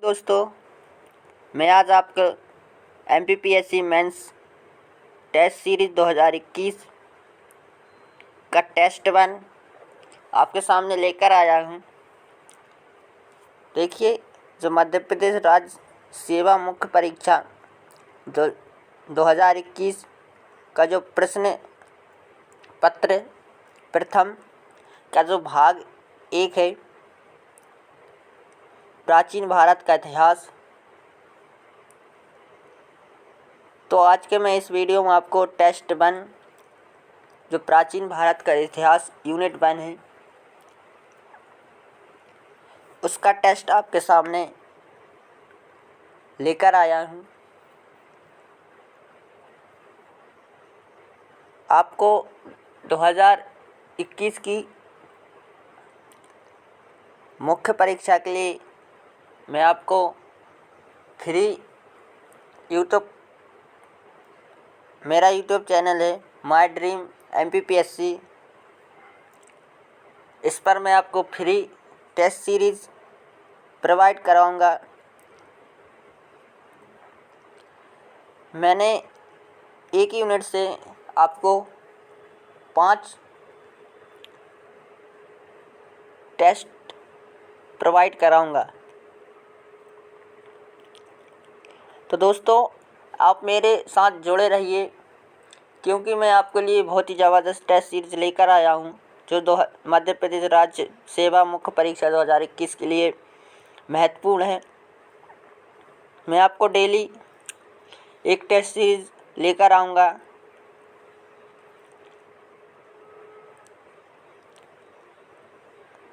दोस्तों, मैं आज आपको MPPSC मेंस टेस्ट सीरीज 2021 का टेस्ट 1 आपके सामने लेकर आया हूँ। देखिए, जो मध्य प्रदेश राज्य सेवा मुख्य परीक्षा 2021 का जो प्रश्न पत्र प्रथम का जो भाग 1 है, प्राचीन भारत का इतिहास। तो आज के मैं इस वीडियो में आपको टेस्ट 1 जो प्राचीन भारत का इतिहास यूनिट 1 है, उसका टेस्ट आपके सामने लेकर आया हूँ। आपको 2021 की मुख्य परीक्षा के लिए मैं आपको फ्री मेरा यूट्यूब चैनल है माय ड्रीम MPPSC। इस पर मैं आपको फ्री टेस्ट सीरीज़ प्रोवाइड कराऊंगा। मैंने एक यूनिट से आपको 5 टेस्ट प्रोवाइड कराऊंगा। तो दोस्तों, आप मेरे साथ जुड़े रहिए, क्योंकि मैं आपके लिए बहुत ही ज़बरदस्त टेस्ट सीरीज लेकर आया हूं, जो मध्य प्रदेश राज्य सेवा मुख्य परीक्षा 2021 के लिए महत्वपूर्ण है। मैं आपको डेली एक टेस्ट सीरीज लेकर आऊँगा।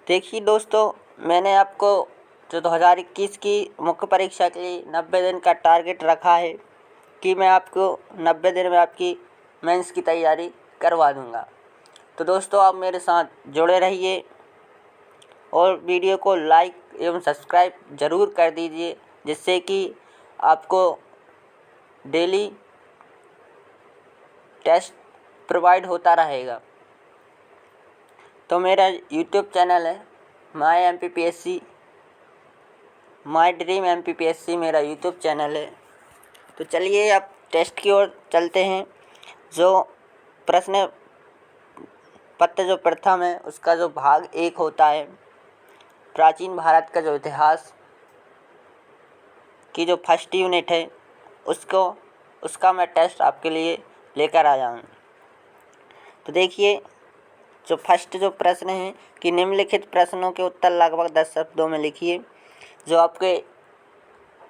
देखिए दोस्तों, मैंने आपको जो 2021 की मुख्य परीक्षा के लिए 90 दिन का टारगेट रखा है कि मैं आपको 90 दिन में आपकी मेंस की तैयारी करवा दूंगा। तो दोस्तों, आप मेरे साथ जुड़े रहिए और वीडियो को लाइक एवं सब्सक्राइब ज़रूर कर दीजिए, जिससे कि आपको डेली टेस्ट प्रोवाइड होता रहेगा। तो मेरा यूट्यूब चैनल है माय ड्रीम MPPSC मेरा यूट्यूब चैनल है। तो चलिए अब टेस्ट की ओर चलते हैं। जो प्रश्न पत्र जो प्रथम है, उसका जो भाग 1 होता है, प्राचीन भारत का जो इतिहास की जो फर्स्ट यूनिट है, उसका मैं टेस्ट आपके लिए लेकर आया हूँ। तो देखिए, जो फर्स्ट जो प्रश्न है कि निम्नलिखित प्रश्नों के उत्तर लगभग 10 शब्दों में लिखिए। जो आपके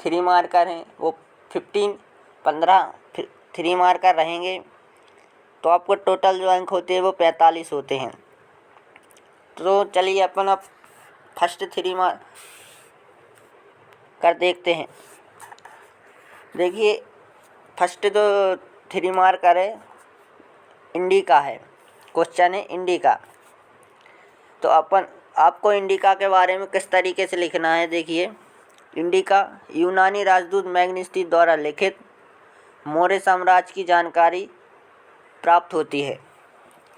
3 मार्कर हैं वो 15 3 मार्कर रहेंगे। तो आपको टोटल जो अंक होते हैं वो 45 होते हैं। तो चलिए अपन अब फर्स्ट 3 मार्कर देखते हैं। देखिए, फर्स्ट जो 3 मार्कर है इंडिका है। क्वेश्चन है इंडिका। तो आपको इंडिका के बारे में किस तरीके से लिखना है। देखिए, इंडिका यूनानी राजदूत मैग्नेस्टी द्वारा लिखित मौर्य साम्राज्य की जानकारी प्राप्त होती है।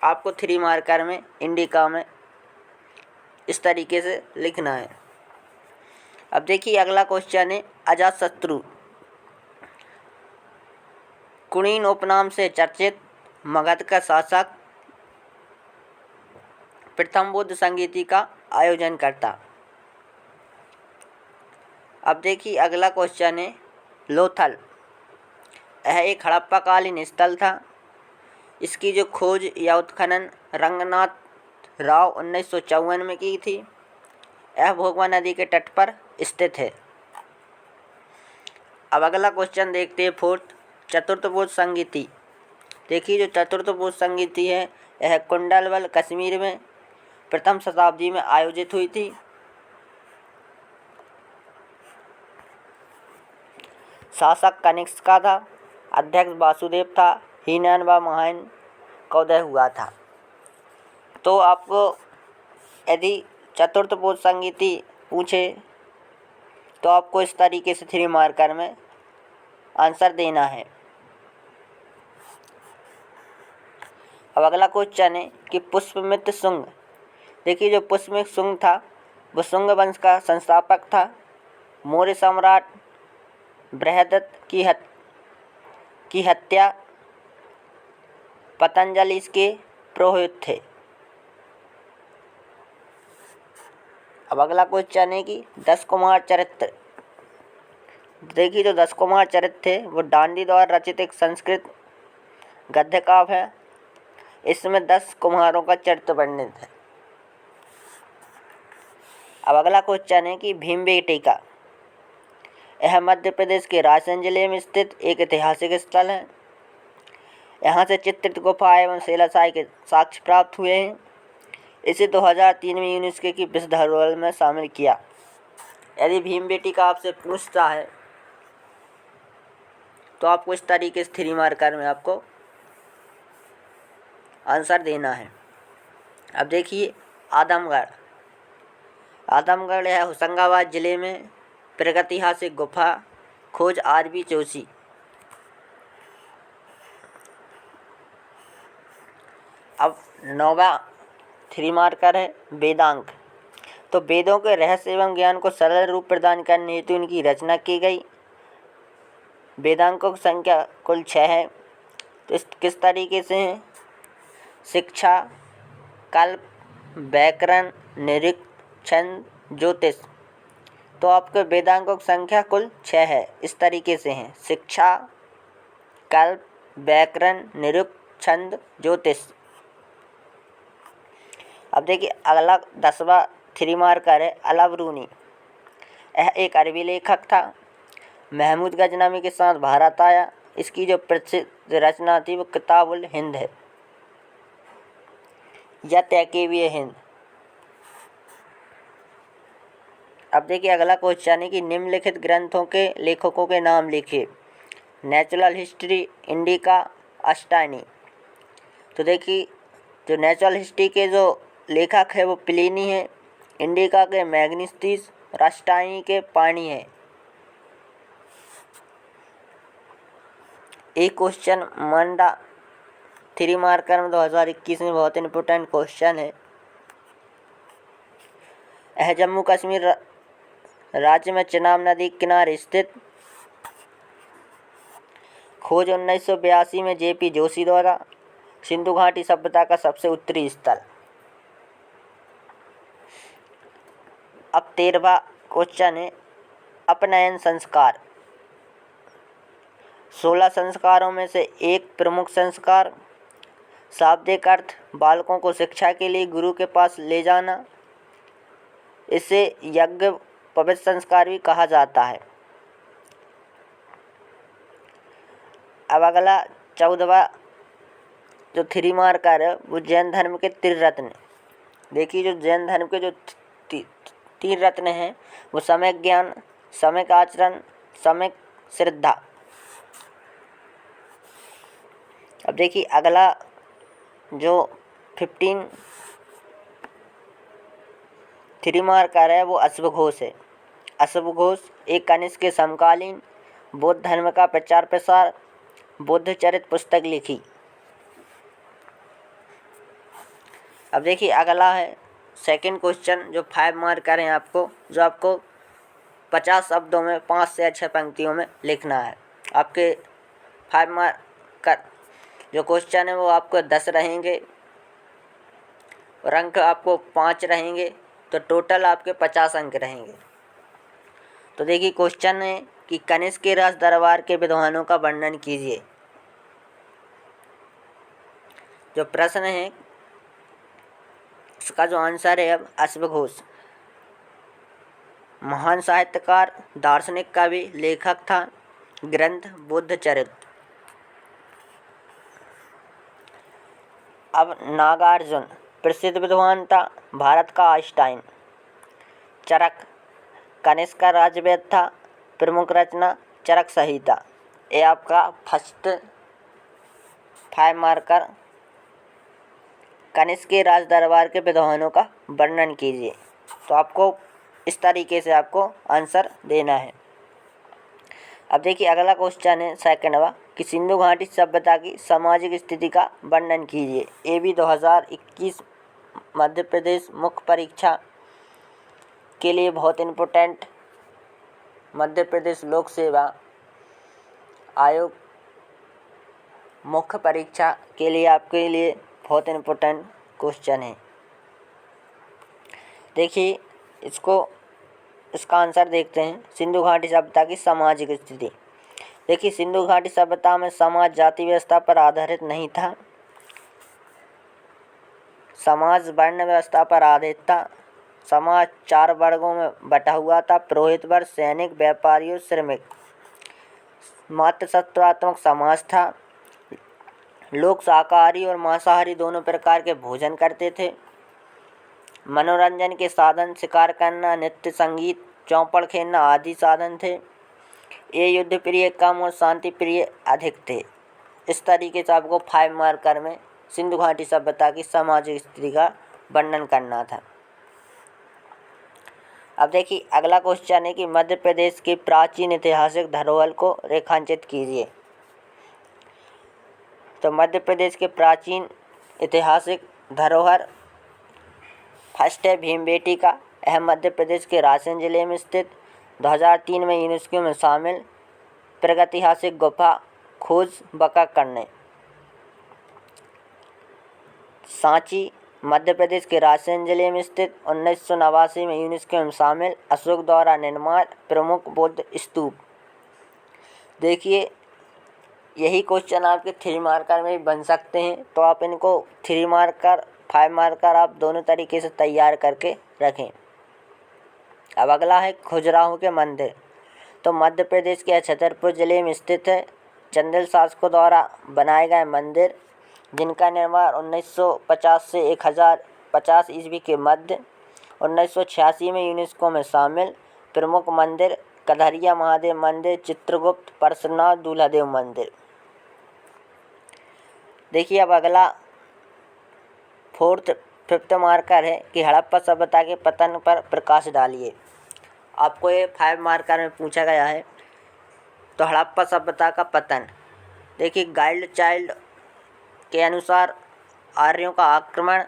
आपको 3 मार्कर में इंडिका में इस तरीके से लिखना है। अब देखिए, अगला क्वेश्चन है अजातशत्रु कुलीन उपनाम से चर्चित मगध का शासक प्रथम बौद्ध संगीति का आयोजन करता। अब देखिए, अगला क्वेश्चन है लोथल। यह एक हड़प्पाकालीन स्थल था। इसकी जो खोज या उत्खनन रंगनाथ राव 1954 में की थी। यह भोगवा नदी के तट पर स्थित है। अब अगला क्वेश्चन देखते हैं फोर्थ, चतुर्थबोध संगीति। देखिए, जो चतुर्थबोध संगीति है, यह कुंडलवल कश्मीर में प्रथम शताब्दी में आयोजित हुई थी। शासक कनिष्क का था, अध्यक्ष वासुदेव था, हीनयान व महान का उदय हुआ था। तो आपको यदि चतुर्थबोध संगीति पूछे तो आपको इस तरीके से 3 मार्कर में आंसर देना है। अब अगला क्वेश्चन है कि पुष्यमित्र शुंग। देखिए, जो पुष्यमित्र शुंग था वो शुंग वंश का संस्थापक था। मौर्य सम्राट बृहदत्त की हत्या पतंजलि इसके पुरोहित थे। अब अगला क्वेश्चन है कि 10 कुमार चरित्र। देखिए जो 10 कुमार चरित्र थे वो डांडी द्वारा रचित एक संस्कृत गद्य काव्य है। इसमें 10 कुम्हारों का चरित्र वर्णित है। अब अगला क्वेश्चन है कि भीमबेटका। यह मध्य प्रदेश के रायसेन जिले में स्थित एक ऐतिहासिक स्थल है। यहाँ से चित्रित गुफा एवं शिलाशाही के साक्ष्य प्राप्त हुए हैं। इसे 2003 में यूनेस्को की विश्व धरोहर में शामिल किया। यदि भीमबेटका आपसे पूछता है तो आपको इस तरीके से 3 मार्कर में आपको आंसर देना है। अब देखिए आदमगढ़। आदमगढ़ है होशंगाबाद जिले में प्रागैतिहासिक गुफा खोज आरबी जोशी। अब 9वां 3 मार्कर है वेदांग। तो वेदों के रहस्य एवं ज्ञान को सरल रूप प्रदान करने हेतु इनकी रचना की गई। वेदांगों की संख्या कुल 6 है। तो इस किस तरीके से हैं? शिक्षा, कल्प, व्याकरण, निरुक्त, ज्योतिष। तो आपके वेदांगों की संख्या कुल 6 है। इस तरीके से हैं शिक्षा, कल्प, व्याकरण, निरुक्त, छंद, ज्योतिष। अब देखिए अगला 10वां 3 मार्कर है अलबरूनी। यह एक अरबी लेखक था। महमूद गजनवी के साथ भारत आया। इसकी जो प्रसिद्ध रचना थी वो किताबुल हिंद है या तैकेविय हिंद। अब देखिए अगला क्वेश्चन है कि निम्नलिखित ग्रंथों के लेखकों के नाम लिखिए। नेचुरल हिस्ट्री, इंडिका, अस्टानी। तो देखिए जो नेचुरल हिस्ट्री के जो लेखक है वो प्लिनी है, इंडिका के मैग्नेस्टिस, रास्टानी के पानी है। एक क्वेश्चन मंडा 3 मार्कर में 2021 में बहुत इंपॉर्टेंट क्वेश्चन है। यह जम्मू कश्मीर राज्य में चिनाब नदी के किनारे स्थित खोज 1982 में जेपी जोशी द्वारा सिंधु घाटी सभ्यता का सबसे उत्तरी स्थल। अब 13वां क्वेश्चन है अपनयन संस्कार। 16 संस्कारों में से एक प्रमुख संस्कार शाब्दिक अर्थ बालकों को शिक्षा के लिए गुरु के पास ले जाना। इसे यज्ञ पवित्र संस्कार भी कहा जाता है। अब अगला 14वां जो 3 मार्कर है वो जैन धर्म के त्रिरत्न। देखिए जो जैन धर्म के जो 3 रत्न हैं वो सम्यक ज्ञान, सम्यक आचरण, सम्यक श्रद्धा। अब देखिए अगला जो 15 3 मार्कर है वो अश्वघोष है। अश्वघोष एक कनिष्क के समकालीन बौद्ध धर्म का प्रचार प्रसार बुद्ध चरित्र पुस्तक लिखी। अब देखिए अगला है सेकंड क्वेश्चन जो 5 मार्कर हैं आपको, जो आपको 50 शब्दों में 5 से 6 पंक्तियों में लिखना है। आपके 5 मार्कर जो क्वेश्चन है वो आपको 10 रहेंगे और अंक आपको 5 रहेंगे, तो टोटल आपके 50 अंक रहेंगे। तो देखिए क्वेश्चन है कि कनिष्क के राज दरबार के विद्वानों का वर्णन कीजिए। जो प्रश्न है इसका जो आंसर है अब अश्वघोष महान साहित्यकार, दार्शनिक कवि, लेखक था। ग्रंथ बुद्ध चरित्र। अब नागार्जुन प्रसिद्ध विद्वान था, भारत का आइंस्टाइन। चरक कनिष्क का राजवेद था। प्रमुख रचना चरक संहिता। ये आपका फर्स्ट 5 मार्कर। कनिष्क के राज दरबार के विद्वानों का वर्णन कीजिए। तो आपको इस तरीके से आपको आंसर देना है। अब देखिए अगला क्वेश्चन है सेकंडवा कि सिंधु घाटी सभ्यता की सामाजिक स्थिति का वर्णन कीजिए। ये भी 2021 मध्य प्रदेश मुख्य परीक्षा के लिए बहुत इम्पोर्टेंट मध्य प्रदेश लोक सेवा आयोग मुख्य परीक्षा के लिए आपके लिए बहुत इम्पोर्टेंट क्वेश्चन है। देखिए इसका आंसर देखते हैं। सिंधु घाटी सभ्यता की सामाजिक स्थिति। देखिए सिंधु घाटी सभ्यता में समाज जाति व्यवस्था पर आधारित नहीं था। समाज वर्ण व्यवस्था पर आधारित था। समाज 4 वर्गों में बटा हुआ था: पुरोहित वर्ग, सैनिक, व्यापारी और श्रमिक। मातृसत्वात्मक समाज था। लोग शाकाहारी और मांसाहारी दोनों प्रकार के भोजन करते थे। मनोरंजन के साधन शिकार करना, नृत्य, संगीत, चौपड़ खेलना आदि साधन थे। ये युद्ध प्रिय कम और शांति प्रिय अधिक थे। इस तरीके से आपको 5 मार्कर में सिंधु घाटी सभ्यता की सामाजिक स्थिति का वर्णन करना था। अब देखिए अगला क्वेश्चन है कि मध्य प्रदेश के प्राचीन ऐतिहासिक धरोहर को रेखांकित कीजिए। तो मध्य प्रदेश के प्राचीन ऐतिहासिक धरोहर फर्स्ट है भीमबेटका। यह मध्य प्रदेश के रायसेन जिले में स्थित 2003 में यूनेस्को में शामिल प्रागैतिहासिक गुफा खोज बका करने। सांची मध्य प्रदेश के रायसेन जिले में स्थित 1989 में यूनेस्को में शामिल अशोक द्वारा निर्माण प्रमुख बौद्ध स्तूप। देखिए यही क्वेश्चन आपके 3 मार्कर में भी बन सकते हैं, तो आप इनको 3 मार्कर 5 मार्कर आप दोनों तरीके से तैयार करके रखें। अब अगला है खजुराहो के मंदिर। तो मध्य प्रदेश के छतरपुर जिले में स्थित है। चंदेल शासकों द्वारा बनाए गए मंदिर जिनका निर्माण 1950 से 1050 ईस्वी के मध्य 1986 में यूनेस्को में शामिल प्रमुख मंदिर कधरिया महादेव मंदिर, चित्रगुप्त, परशुनाथ, दूल्हादेव मंदिर। देखिए अब अगला 5th मार्कर है कि हड़प्पा सभ्यता के पतन पर प्रकाश डालिए। आपको ये 5 मार्कर में पूछा गया है। तो हड़प्पा सभ्यता का पतन। देखिए गाइल्ड चाइल्ड के अनुसार आर्यों का आक्रमण,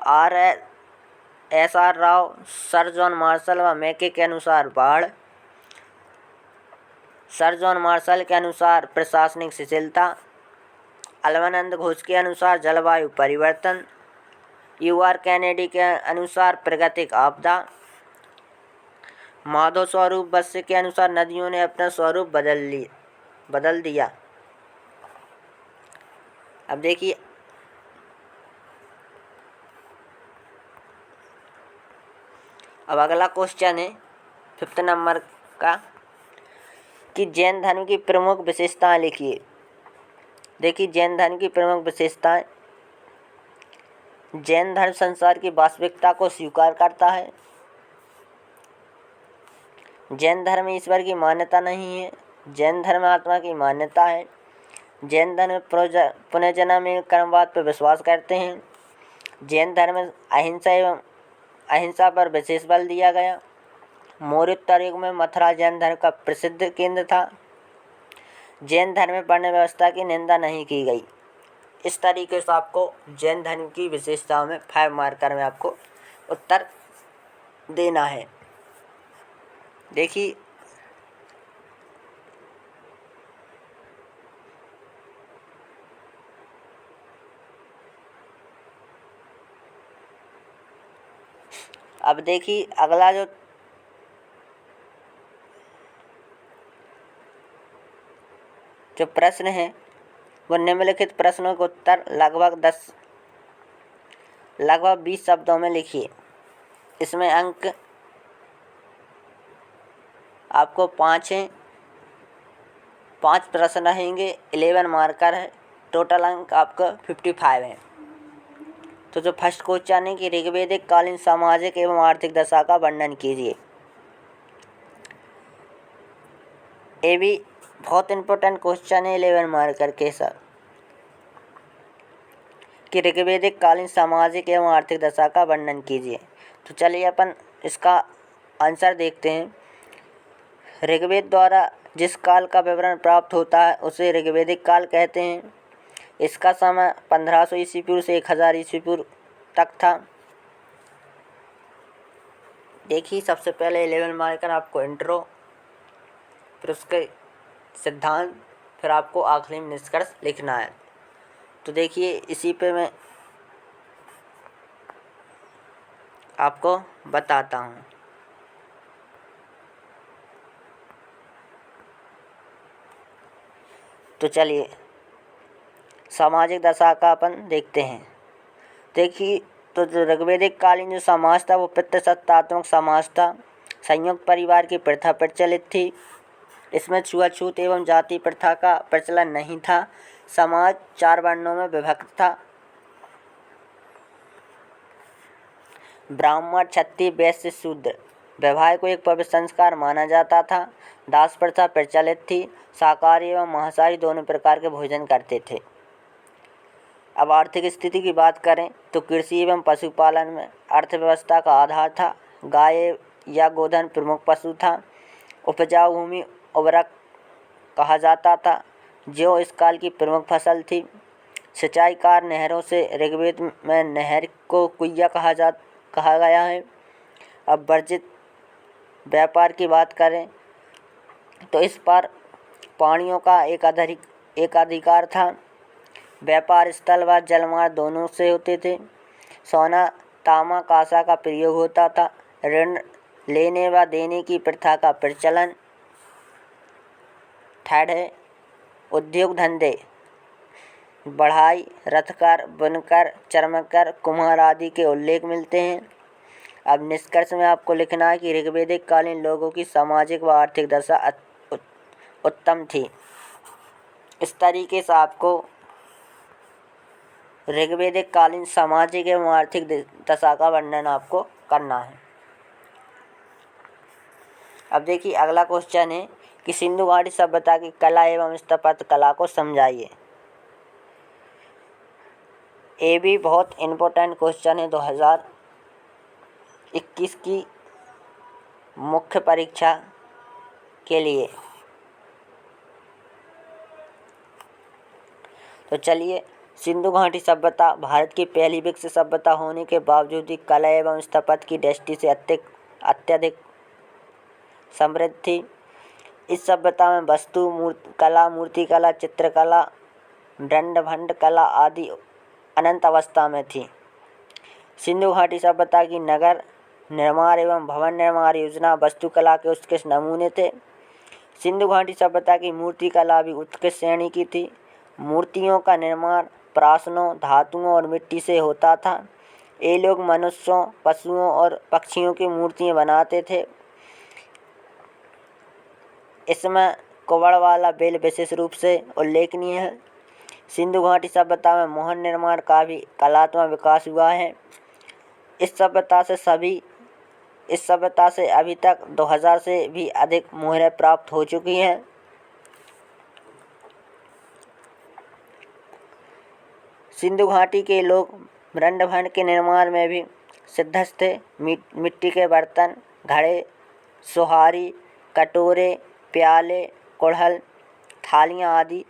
RSR Rao, sir John Marshall व मैके के अनुसार बाढ़, सर जॉन मार्शल के अनुसार प्रशासनिक शिथिलता, अलवानंद घोष के अनुसार जलवायु परिवर्तन, UR कैनेडी के अनुसार प्राकृतिक आपदा, माधव स्वरूप बस्य के अनुसार नदियों ने अपना स्वरूप बदल दिया। अब देखिए अब अगला क्वेश्चन है 5th नंबर का कि जैन धर्म की प्रमुख विशेषताएं लिखिए। देखिए जैन धर्म की प्रमुख विशेषताएं। जैन धर्म संसार की वास्तविकता को स्वीकार करता है। जैन धर्म में ईश्वर की मान्यता नहीं है। जैन धर्म आत्मा की मान्यता है। जैन धर्म पुनर्जन्म में कर्मवाद पर विश्वास करते हैं। जैन धर्म में अहिंसा पर विशेष बल दिया गया। मौर्योत्तर युग में मथुरा जैन धर्म का प्रसिद्ध केंद्र था। जैन धर्म में वर्ण व्यवस्था की निंदा नहीं की गई। इस तरीके से आपको जैन धर्म की विशेषताओं में 5 मार्कर में आपको उत्तर देना है। देखिए अब देखिए अगला जो प्रश्न है वो निम्नलिखित प्रश्नों के उत्तर लगभग 20 शब्दों में लिखिए। इसमें अंक आपको 5 हैं। 5 प्रश्न रहेंगे, 11 मार्कर है। टोटल अंक आपका 55 है। तो जो फर्स्ट क्वेश्चन है कि ऋग्वेदिक कालीन सामाजिक एवं आर्थिक दशा का वर्णन कीजिए। ये भी बहुत इंपॉर्टेंट क्वेश्चन है 11 मार्कर के साथ कि ऋग्वेदिक कालीन सामाजिक एवं आर्थिक दशा का वर्णन कीजिए। तो चलिए अपन इसका आंसर देखते हैं। ऋग्वेद द्वारा जिस काल का विवरण प्राप्त होता है उसे ऋग्वेदिक काल कहते हैं। इसका समय 1500 ईस्वी पूर्व से 1000 ईस्वी पूर्व तक था। देखिए सबसे पहले 11 मार्कर आपको इंट्रो, फिर उसके सिद्धांत, फिर आपको आखिरी में निष्कर्ष लिखना है। तो देखिए इसी पे मैं आपको बताता हूँ। तो चलिए सामाजिक दशा का अपन देखते हैं। देखिए तो जो ऋग्वैदिक कालीन जो समाज था वो पितृसत्तात्मक समाज था। संयुक्त परिवार की प्रथा प्रचलित थी। इसमें छुआछूत एवं जाति प्रथा का प्रचलन नहीं था। समाज 4 वर्णों में विभक्त था। ब्राह्मण, क्षत्रिय, वैश्य, शूद्र। वैवाह को एक पवित्र संस्कार माना जाता था। दास प्रथा प्रचलित थी। शाकाहारी एवं मांसाहारी दोनों प्रकार के भोजन करते थे। अब आर्थिक स्थिति की बात करें तो कृषि एवं पशुपालन में अर्थव्यवस्था का आधार था। गाय या गोधन प्रमुख पशु था। उपजाऊ भूमि उर्वरक कहा जाता था, जो इस काल की प्रमुख फसल थी। सिंचाई कार्य नहरों से, ऋग्वेद में नहर को कुइया कहा गया है। अब वर्जित व्यापार की बात करें तो इस पर पानियों का एकाधिकार था। व्यापार स्थल व जलमार्ग दोनों से होते थे। सोना, तांबा, कांसा का प्रयोग होता था। ऋण लेने व देने की प्रथा का प्रचलन। थर्ड है उद्योग धंधे, बढ़ाई, रथकर, बुनकर, चर्मकर, कुम्हार आदि के उल्लेख मिलते हैं। अब निष्कर्ष में आपको लिखना है कि ऋग्वैदिक कालीन लोगों की सामाजिक व आर्थिक दशा उत्तम थी। इस तरीके से आपको ऋग्वैदिक कालीन सामाजिक एवं आर्थिक दशा का वर्णन आपको करना है। अब देखिए अगला क्वेश्चन है कि सिंधु घाटी सभ्यता की कला एवं स्थापत्य कला को समझाइए। ये भी बहुत इम्पोर्टेंट क्वेश्चन है 2021 की मुख्य परीक्षा के लिए। तो चलिए, सिंधु घाटी सभ्यता भारत की पहली विकसित सभ्यता होने के बावजूद भी कला एवं स्थापत्य की दृष्टि से अत्यधिक समृद्ध थी। इस सभ्यता में वास्तु कला, मूर्ति कला, चित्रकला, दंड भंड कला आदि अनंत अवस्था में थी। सिंधु घाटी सभ्यता की नगर निर्माण एवं भवन निर्माण योजना वास्तुकला के उत्कृष्ट नमूने थे। सिंधु घाटी सभ्यता की मूर्ति कला भी उत्कृष्ट श्रेणी की थी। मूर्तियों का निर्माण प्राशनों, धातुओं और मिट्टी से होता था। ये लोग मनुष्यों, पशुओं और पक्षियों की मूर्तियाँ बनाते थे। इसमें कुंभड़ वाला बेल विशेष रूप से उल्लेखनीय है। सिंधु घाटी सभ्यता में मोहन निर्माण का भी कलात्मक विकास हुआ है। इस सभ्यता से अभी तक 2000 से भी अधिक मोहरें प्राप्त हो चुकी हैं। सिंधु घाटी के लोग दंड भंड के निर्माण में भी सिद्धस्त थे। मिट्टी के बर्तन, घड़े, सुहारी, कटोरे, प्याले, कुड़हल, थालियाँ आदि।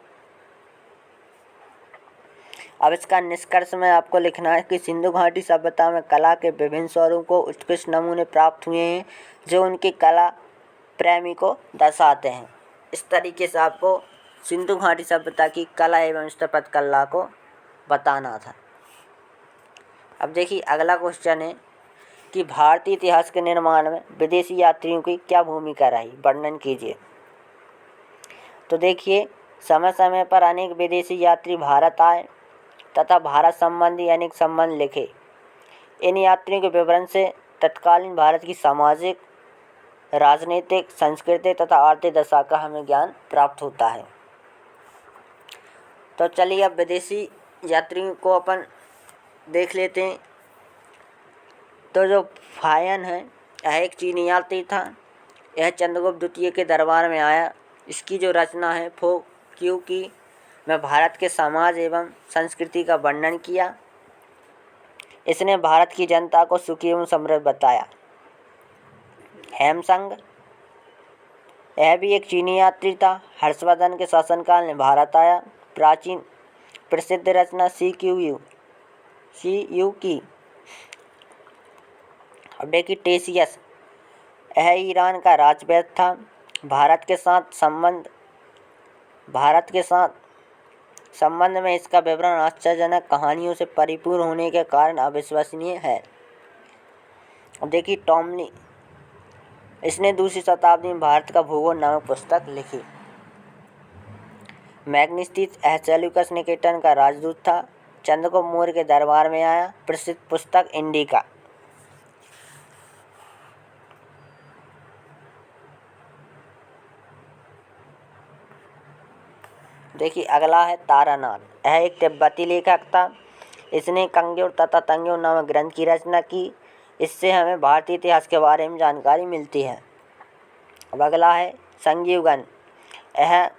अब इसका निष्कर्ष में आपको लिखना है कि सिंधु घाटी सभ्यता में कला के विभिन्न स्वरूपों को उत्कृष्ट नमूने प्राप्त हुए हैं, जो उनकी कला प्रेमी को दर्शाते हैं। इस तरीके से आपको सिंधु घाटी सभ्यता की कला एवं स्थापत्य कला को बताना था। अब देखिए अगला क्वेश्चन है कि भारतीय इतिहास के निर्माण में विदेशी यात्रियों की क्या भूमिका रही, वर्णन कीजिए। तो देखिए समय समय पर अनेक विदेशी यात्री भारत आए तथा भारत संबंधी अनेक संबंध लिखे। इन यात्रियों के विवरण से तत्कालीन भारत की सामाजिक, राजनीतिक, सांस्कृतिक तथा आर्थिक दशा का हमें ज्ञान प्राप्त होता है। तो चलिए अब विदेशी यात्रियों को अपन देख लेते हैं। तो जो फायन है यह एक चीनी यात्री था। यह चंद्रगुप्त द्वितीय के दरबार में आया। इसकी जो रचना है फो क्यू की में भारत के समाज एवं संस्कृति का वर्णन किया। इसने भारत की जनता को सुखी एवं समृद्ध बताया। हेमसंग यह भी एक चीनी यात्री था। हर्षवर्धन के शासनकाल में भारत आया। प्राचीन प्रसिद्ध रचना सी यू की। अब देखिए टेसियस यह ईरान का राजवैद था। भारत के साथ संबंध में इसका विवरण आश्चर्यजनक कहानियों से परिपूर्ण होने के कारण अविश्वसनीय है। अब देखिए टॉमली, इसने दूसरी शताब्दी में भारत का भूगोल नामक पुस्तक लिखी। मैग्नेस्टीस सेल्यूकस निकेटर का राजदूत था। चंद्रगुप्त मौर्य के दरबार में आया। प्रसिद्ध पुस्तक इंडिका। देखिए अगला है तारानाथ। यह एक तिब्बती लेखक था। इसने कंग्योर तथा तंग्योर नामक ग्रंथ की रचना की। इससे हमें भारतीय इतिहास के बारे में जानकारी मिलती है। अब अगला है संजीवगन। यह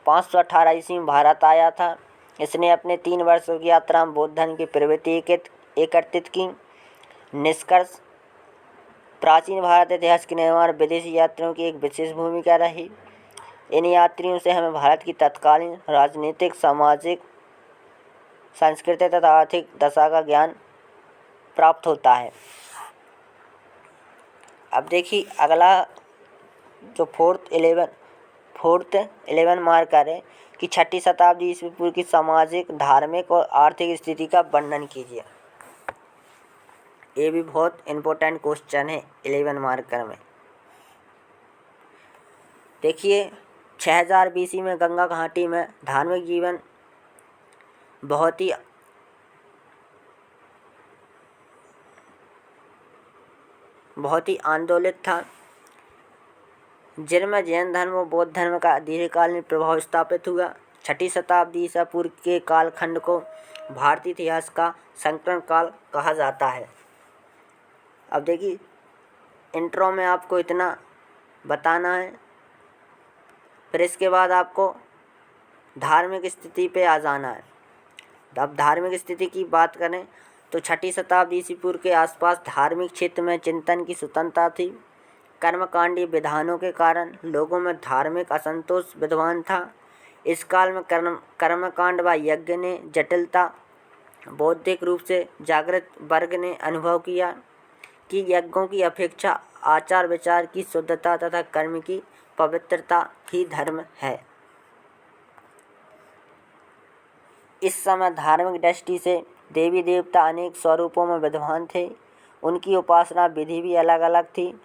518 ईस्वी में भारत आया था। इसने अपने 3 वर्षों की यात्रा में बौद्ध धर्म की प्रवृत्ति एकत्रित की। निष्कर्ष, प्राचीन भारत इतिहास के निर्माण विदेशी यात्रियों की एक विशेष भूमिका रही। इन यात्रियों से हमें भारत की तत्कालीन राजनीतिक, सामाजिक, सांस्कृतिक तथा आर्थिक दशा का ज्ञान प्राप्त होता है। अब देखिए अगला जो फोर्थ 11 मार्कर है कि 6ठी शताब्दी ईस्वी पूर्व की सामाजिक, धार्मिक और आर्थिक स्थिति का वर्णन कीजिए। ये भी बहुत इम्पोर्टेंट क्वेश्चन है 11 मार्कर में। देखिए 6000 BC में गंगा घाटी में धार्मिक जीवन बहुत ही आंदोलित था, जिनमें जैन धर्म और बौद्ध धर्म का दीर्घकालीन प्रभाव स्थापित हुआ। 6ठी शताब्दी ईसा पूर्व के कालखंड को भारतीय इतिहास का संक्रमण काल कहा जाता है। अब देखिए इंट्रो में आपको इतना बताना है, फिर इसके बाद आपको धार्मिक स्थिति पे आ जाना है। अब धार्मिक स्थिति की बात करें तो 6ठी शताब्दी ईस्वी पूर्व के आसपास धार्मिक क्षेत्र में चिंतन की स्वतंत्रता थी। कर्मकांडी विधानों के कारण लोगों में धार्मिक असंतोष विद्यमान था। इस काल में कर्मकांड व यज्ञ ने जटिलता, बौद्धिक रूप से जागृत वर्ग ने अनुभव किया कि यज्ञों की अपेक्षा आचार विचार की शुद्धता तथा कर्म की पवित्रता ही धर्म है। इस समय धार्मिक दृष्टि से देवी देवता अनेक स्वरूपों में विद्यमान थे। उनकी उपासना विधि भी अलग अलग थी।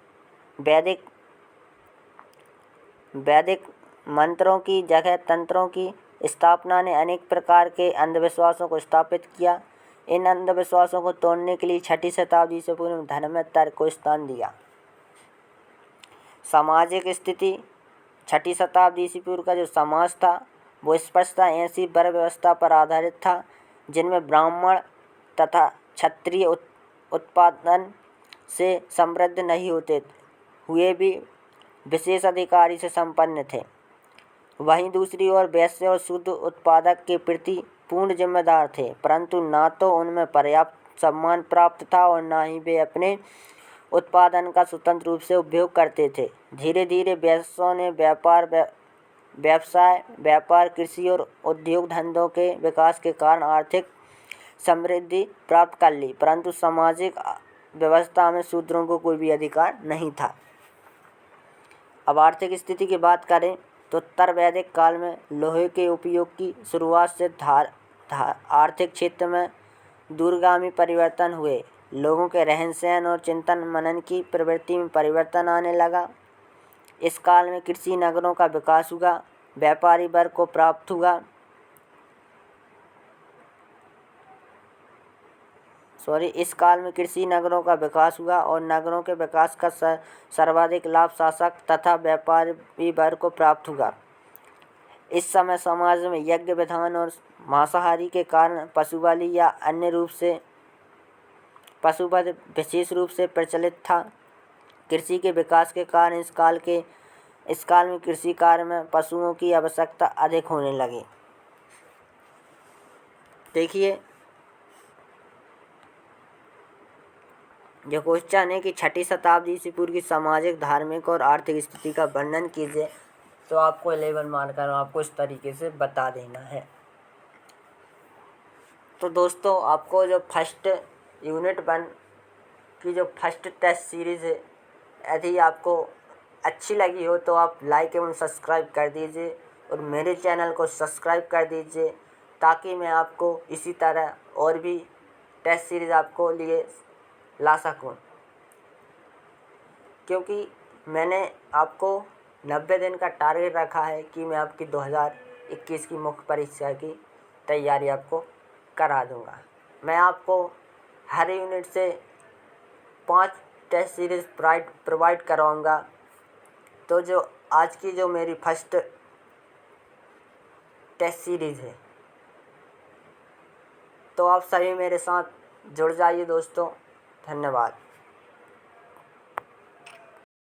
वैदिक मंत्रों की जगह तंत्रों की स्थापना ने अनेक प्रकार के अंधविश्वासों को स्थापित किया। इन अंधविश्वासों को तोड़ने के लिए 6ठी शताब्दी से पूर्व धर्म में तर्क को स्थान दिया। सामाजिक स्थिति 6ठी शताब्दी ईस्वी पूर्व का जो समाज था वो स्पष्टतः ऐसी वर्ग व्यवस्था पर आधारित था जिनमें ब्राह्मण तथा क्षत्रिय उत्पादन से समृद्ध नहीं होते हुए भी विशेष अधिकारी से संपन्न थे। वहीं दूसरी ओर वैश्य और शुद्ध उत्पादक के प्रति पूर्ण जिम्मेदार थे, परंतु ना तो उनमें पर्याप्त सम्मान प्राप्त था और ना ही वे अपने उत्पादन का स्वतंत्र रूप से उपयोग करते थे। धीरे धीरे वैश्यों ने व्यापार, कृषि और उद्योग धंधों के विकास के कारण आर्थिक समृद्धि प्राप्त कर ली, परंतु सामाजिक व्यवस्था में शूद्रों को कोई भी अधिकार नहीं था। अब आर्थिक स्थिति की बात करें तो उत्तर वैदिक काल में लोहे के उपयोग की शुरुआत से आर्थिक क्षेत्र में दूरगामी परिवर्तन हुए। लोगों के रहन सहन और चिंतन मनन की प्रवृत्ति में परिवर्तन आने लगा। इस काल में कृषि नगरों का विकास हुआ, व्यापारी वर्ग को प्राप्त हुआ इस काल में कृषि नगरों का विकास हुआ और नगरों के विकास का सर्वाधिक लाभ शासक तथा व्यापारी वर्ग को प्राप्त हुआ। इस समय समाज में यज्ञ विधान और मांसाहारी के कारण पशुबलि या अन्य रूप से पशुवध विशेष रूप से प्रचलित था। कृषि के विकास के कारण इस काल में कृषि कार्य में पशुओं की आवश्यकता अधिक होने लगी। देखिए जो क्वेश्चन है कि 6ठी शताब्दी ईस्वी पूर्व की सामाजिक, धार्मिक और आर्थिक स्थिति का वर्णन कीजिए, तो आपको 11 मार्कर आपको इस तरीके से बता देना है। तो दोस्तों आपको जो फर्स्ट यूनिट 1 की जो फर्स्ट टेस्ट सीरीज़ है यदि आपको अच्छी लगी हो तो आप लाइक एवं सब्सक्राइब कर दीजिए और मेरे चैनल को सब्सक्राइब कर दीजिए, ताकि मैं आपको इसी तरह और भी टेस्ट सीरीज़ आपको लिए ला सकूं। क्योंकि मैंने आपको 90 दिन का टारगेट रखा है कि मैं आपकी 2021 की मुख्य परीक्षा की तैयारी आपको करा दूंगा। मैं आपको हर यूनिट से 5 टेस्ट सीरीज़ प्रोवाइड करवाऊँगा। तो जो आज की जो मेरी फर्स्ट टेस्ट सीरीज़ है, तो आप सभी मेरे साथ जुड़ जाइए दोस्तों। धन्यवाद।